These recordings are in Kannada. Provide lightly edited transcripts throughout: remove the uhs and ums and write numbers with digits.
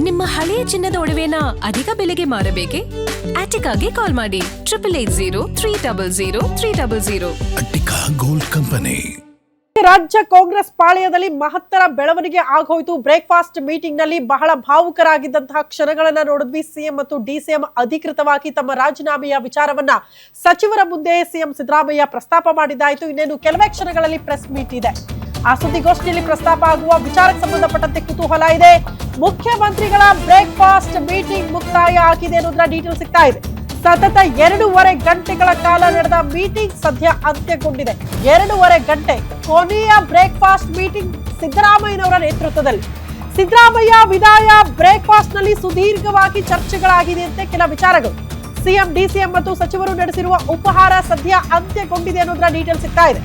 ನಿಮ್ಮ ಹಳೆಯ ಚಿನ್ನದ ಒಡವೆನ ಅಧಿಕ ಬೆಲೆಗೆ ಮಾರಬೇಕೆ? ಆಟಿಕಾಗೆ ಕಾಲ್ ಮಾಡಿ 8880 ಅಟ್ಟಿಕಾ ಗೋಲ್ಡ್ ಕಂಪನಿ. ರಾಜ್ಯ ಕಾಂಗ್ರೆಸ್ ಪಾಳೆಯದಲ್ಲಿ ಮಹತ್ತರ ಬೆಳವಣಿಗೆ ಆಗೋಯ್ತು. ಬ್ರೇಕ್ಫಾಸ್ಟ್ ಮೀಟಿಂಗ್ ನಲ್ಲಿ ಬಹಳ ಭಾವುಕರಾಗಿದ್ದಂತಹ ಕ್ಷಣಗಳನ್ನ ನೋಡಿದ್ವಿ. ಸಿಎಂ ಮತ್ತು ಡಿಸಿಎಂ ಅಧಿಕೃತವಾಗಿ ತಮ್ಮ ರಾಜೀನಾಮೆಯ ವಿಚಾರವನ್ನ ಸಚಿವರ ಮುಂದೆ ಸಿಎಂ ಸಿದ್ದರಾಮಯ್ಯ ಪ್ರಸ್ತಾಪ ಮಾಡಿದ್ದಾಯ್ತು. ಇನ್ನೇನು ಕೆಲವೇ ಕ್ಷಣಗಳಲ್ಲಿ ಪ್ರೆಸ್ ಮೀಟ್ ಇದೆ. ಆ ಸುದ್ದಿಗೋಷ್ಠಿಯಲ್ಲಿ ಪ್ರಸ್ತಾಪ ಆಗುವ ವಿಚಾರಕ್ಕೆ ಸಂಬಂಧಪಟ್ಟಂತೆ ಕುತೂಹಲ ಇದೆ. ಮುಖ್ಯಮಂತ್ರಿಗಳ ಬ್ರೇಕ್ಫಾಸ್ಟ್ ಮೀಟಿಂಗ್ ಮುಕ್ತಾಯ ಆಗಿದೆ ಅನ್ನೋದ್ರ ಡೀಟೇಲ್ ಸಿಗ್ತಾ ಇದೆ. ಸತತ 2.5 ಗಂಟೆಗಳ ಕಾಲ ನಡೆದ ಮೀಟಿಂಗ್ ಸದ್ಯ ಅಂತ್ಯಗೊಂಡಿದೆ. 2.5 ಗಂಟೆ ಕೊನೆಯ ಬ್ರೇಕ್ಫಾಸ್ಟ್ ಮೀಟಿಂಗ್ ಸಿದ್ದರಾಮಯ್ಯನವರ ನೇತೃತ್ವದಲ್ಲಿ. ಸಿದ್ದರಾಮಯ್ಯ ವಿದಾಯ ಬ್ರೇಕ್ಫಾಸ್ಟ್ ನಲ್ಲಿ ಸುದೀರ್ಘವಾಗಿ ಚರ್ಚೆಗಳಾಗಿದೆ ಅಂತೆ ಕೆಲ ವಿಚಾರಗಳು. ಸಿಎಂ ಡಿಸಿಎಂ ಮತ್ತು ಸಚಿವರು ನಡೆಸಿರುವ ಉಪಹಾರ ಸದ್ಯ ಅಂತ್ಯಗೊಂಡಿದೆ ಅನ್ನೋದ್ರ ಡೀಟೇಲ್ ಸಿಗ್ತಾ ಇದೆ.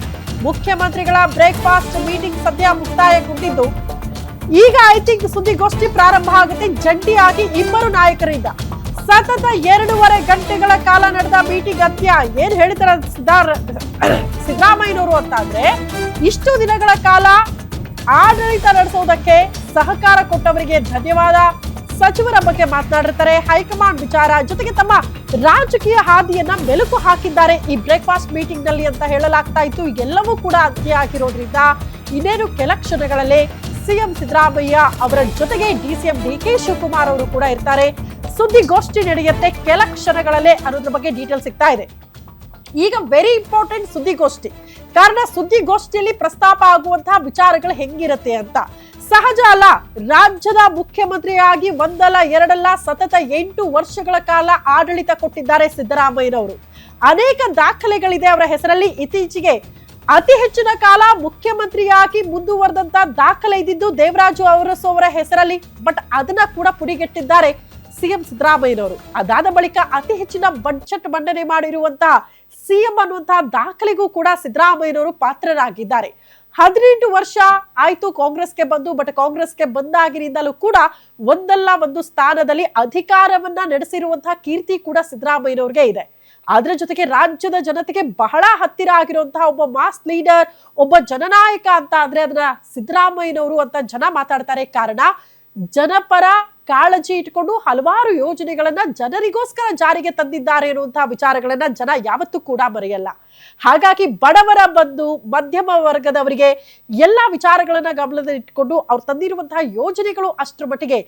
ಮುಖ್ಯಮಂತ್ರಿಗಳ ಬ್ರೇಕ್ಫಾಸ್ಟ್ ಮೀಟಿಂಗ್ ಸದ್ಯ ಮುಕ್ತಾಯಗೊಂಡಿದ್ದು ಈಗ ಐ ಥಿಂಕ್ ಸುದ್ದಿಗೋಷ್ಠಿ ಪ್ರಾರಂಭ ಆಗುತ್ತೆ. ಜಂಟಿಯಾಗಿ ಇಬ್ಬರು ನಾಯಕರಿಂದ ಸತತ 2.5 ಗಂಟೆಗಳ ಕಾಲ ನಡೆದ ಮೀಟಿಂಗ್ ಅಂತ್ಯ. ಏನ್ ಹೇಳ್ತಾರೆ ಸಿದ್ದರಾಮಯ್ಯನವರು ಅಂತ ಅಂದ್ರೆ, ಇಷ್ಟು ದಿನಗಳ ಕಾಲ ಆಡಳಿತ ನಡೆಸೋದಕ್ಕೆ ಸಹಕಾರ ಕೊಟ್ಟವರಿಗೆ ಧನ್ಯವಾದ. ಸಚಿವರ ಬಗ್ಗೆ ಮಾತನಾಡಿರ್ತಾರೆ, ಹೈಕಮಾಂಡ್ ವಿಚಾರ ಜೊತೆಗೆ ತಮ್ಮ ರಾಜಕೀಯ ಹಾದಿಯನ್ನ ಮೆಲುಕು ಹಾಕಿದ್ದಾರೆ ಈ ಬ್ರೇಕ್ಫಾಸ್ಟ್ ಮೀಟಿಂಗ್ ನಲ್ಲಿ ಅಂತ ಹೇಳಲಾಗ್ತಾ ಇತ್ತು. ಎಲ್ಲವೂ ಕೂಡ ಅಂತ್ಯ ಆಗಿರೋದ್ರಿಂದ ಇನ್ನೇನು ಕೆಲ ಕ್ಷಣಗಳಲ್ಲೇ ಸಿಎಂ ಸಿದ್ದರಾಮಯ್ಯ ಅವರ ಜೊತೆಗೆ ಡಿಸಿಎಂ ಡಿಕೆ ಶಿವಕುಮಾರ್ ಅವರು ಕೂಡ ಇರ್ತಾರೆ. ಸುದ್ದಿಗೋಷ್ಠಿ ನಡೆಯುತ್ತೆ ಕೆಲ ಕ್ಷಣಗಳಲ್ಲೇ ಅನ್ನೋದ್ರ ಬಗ್ಗೆ ಡೀಟೇಲ್ ಸಿಗ್ತಾ ಇದೆ. ಈಗ ವೆರಿ ಇಂಪಾರ್ಟೆಂಟ್ ಸುದ್ದಿಗೋಷ್ಠಿ. ಕಾರಣ ಸುದ್ದಿಗೋಷ್ಠಿಯಲ್ಲಿ ಪ್ರಸ್ತಾಪ ಆಗುವಂತಹ ವಿಚಾರಗಳು ಹೆಂಗಿರುತ್ತೆ ಅಂತ. ಸಹಜ ಅಲ್ಲ, ರಾಜ್ಯದ ಮುಖ್ಯಮಂತ್ರಿಯಾಗಿ ಒಂದಲ್ಲ ಎರಡಲ್ಲ ಸತತ 8 ವರ್ಷಗಳ ಕಾಲ ಆಡಳಿತ ಕೊಟ್ಟಿದ್ದಾರೆ ಸಿದ್ದರಾಮಯ್ಯನವರು. ಅನೇಕ ದಾಖಲೆಗಳಿದೆ ಅವರ ಹೆಸರಲ್ಲಿ. ಇತ್ತೀಚೆಗೆ ಅತಿ ಹೆಚ್ಚಿನ ಕಾಲ ಮುಖ್ಯಮಂತ್ರಿಯಾಗಿ ಮುಂದುವರೆದಂತ ದಾಖಲೆ ಇದ್ದಿದ್ದು ದೇವರಾಜು ಅರಸು ಅವರ ಹೆಸರಲ್ಲಿ. ಬಟ್ ಅದನ್ನ ಕೂಡ ಪುಡಿಗೆಟ್ಟಿದ್ದಾರೆ ಸಿಎಂ ಸಿದ್ದರಾಮಯ್ಯನವರು. ಅದಾದ ಬಳಿಕ ಅತಿ ಹೆಚ್ಚಿನ ಬಜೆಟ್ ಮಂಡನೆ ಮಾಡಿರುವಂತಹ ಸಿಎಂ ಅನ್ನುವಂತಹ ದಾಖಲೆಗೂ ಕೂಡ ಸಿದ್ದರಾಮಯ್ಯನವರು ಪಾತ್ರರಾಗಿದ್ದಾರೆ. 18 ವರ್ಷ ಆಯ್ತು ಕಾಂಗ್ರೆಸ್ಗೆ ಬಂದು. ಬಟ್ ಕಾಂಗ್ರೆಸ್ಗೆ ಬಂದಾಗಿನಿಂದಲೂ ಕೂಡ ಒಂದಲ್ಲ ಒಂದು ಸ್ಥಾನದಲ್ಲಿ ಅಧಿಕಾರವನ್ನ ನಡೆಸಿರುವಂತಹ ಕೀರ್ತಿ ಕೂಡ ಸಿದ್ದರಾಮಯ್ಯನವ್ರಿಗೆ ಇದೆ. ಅದರ ಜೊತೆಗೆ ರಾಜ್ಯದ ಜನತೆಗೆ ಬಹಳ ಹತ್ತಿರ ಆಗಿರುವಂತಹ ಒಬ್ಬ ಮಾಸ್ ಲೀಡರ್, ಒಬ್ಬ ಜನನಾಯಕ ಅಂತ ಅಂದ್ರೆ ಅದನ್ನ ಸಿದ್ದರಾಮಯ್ಯನವರು ಅಂತ ಜನ ಮಾತಾಡ್ತಾರೆ. ಕಾರಣ ಜನಪರ ಕಾಳಜಿ ಇಟ್ಕೊಂಡು ಹಲವಾರು ಯೋಜನೆಗಳನ್ನ ಜನರಿಗೋಸ್ಕರ ಜಾರಿಗೆ ತಂದಿದ್ದಾರೆ ಅನ್ನುವಂತಹ ವಿಚಾರಗಳನ್ನ ಜನ ಯಾವತ್ತೂ ಕೂಡ ಮರೆಯಲ್ಲ. ಹಾಗಾಗಿ ಬಡವರ ಬಂಧು, ಮಧ್ಯಮ ವರ್ಗದವರಿಗೆ ಎಲ್ಲಾ ವಿಚಾರಗಳನ್ನ ಗಮನದಲ್ಲಿಟ್ಟುಕೊಂಡು ಅವ್ರು ತಂದಿರುವಂತಹ ಯೋಜನೆಗಳು ಅಷ್ಟರ ಮಟ್ಟಿಗೆ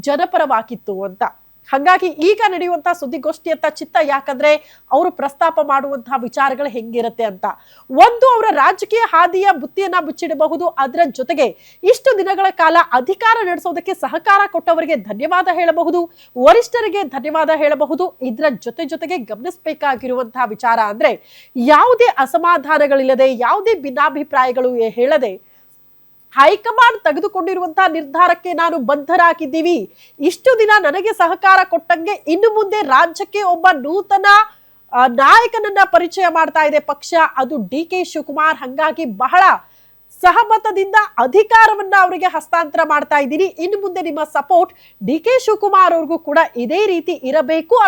ಜನಪರವಾಗಿತ್ತು ಅಂತ. ಹಾಗಾಗಿ ಈಗ ನಡೆಯುವಂತಹ ಸುದ್ದಿಗೋಷ್ಠಿ ಅಂತ ಚಿತ್ತ. ಯಾಕಂದ್ರೆ ಅವರು ಪ್ರಸ್ತಾಪ ಮಾಡುವಂತಹ ವಿಚಾರಗಳು ಹೆಂಗಿರುತ್ತೆ ಅಂತ. ಒಂದು, ಅವರ ರಾಜಕೀಯ ಹಾದಿಯ ಬುತ್ತಿಯನ್ನ ಮುಚ್ಚಿಡಬಹುದು. ಅದರ ಜೊತೆಗೆ ಇಷ್ಟು ದಿನಗಳ ಕಾಲ ಅಧಿಕಾರ ನಡೆಸೋದಕ್ಕೆ ಸಹಕಾರ ಕೊಟ್ಟವರಿಗೆ ಧನ್ಯವಾದ ಹೇಳಬಹುದು, ವರಿಷ್ಠರಿಗೆ ಧನ್ಯವಾದ ಹೇಳಬಹುದು. ಇದರ ಜೊತೆಗೆ ಗಮನಿಸಬೇಕಾಗಿರುವಂತಹ ವಿಚಾರ ಅಂದ್ರೆ, ಯಾವುದೇ ಅಸಮಾಧಾನಗಳಿಲ್ಲದೆ, ಯಾವುದೇ ಭಿನ್ನಾಭಿಪ್ರಾಯಗಳು ಹೇಳದೆ ಹೈಕಮಾಂಡ್ ತೆಗೆದುಕೊಂಡಿರುವಂತಹ ನಿರ್ಧಾರಕ್ಕೆ ನಾನು ಬದ್ಧರಾಗಿದ್ದೀವಿ. ಇಷ್ಟು ದಿನ ನನಗೆ ಸಹಕಾರ ಕೊಟ್ಟಂಗೆ ಇನ್ನು ಮುಂದೆ ರಾಜ್ಯಕ್ಕೆ ಒಬ್ಬ ನೂತನ ನಾಯಕನನ್ನ ಪರಿಚಯ ಮಾಡ್ತಾ ಇದೆ ಪಕ್ಷ, ಅದು ಡಿಕೆ ಶಿವಕುಮಾರ್. ಹಂಗಾಗಿ ಬಹಳ ಸಹಮತದಿಂದ ಅಧಿಕಾರವನ್ನ ಅವರಿಗೆ ಹಸ್ತಾಂತರ ಮಾಡ್ತಾ ಇದ್ದೀನಿ. ಇನ್ನು ಮುಂದೆ ನಿಮ್ಮ ಸಪೋರ್ಟ್ ಡಿಕೆ ಶಿವಕುಮಾರ್ ಅವ್ರಿಗೂ ಕೂಡ ಇದೇ ರೀತಿ ಇರಬೇಕು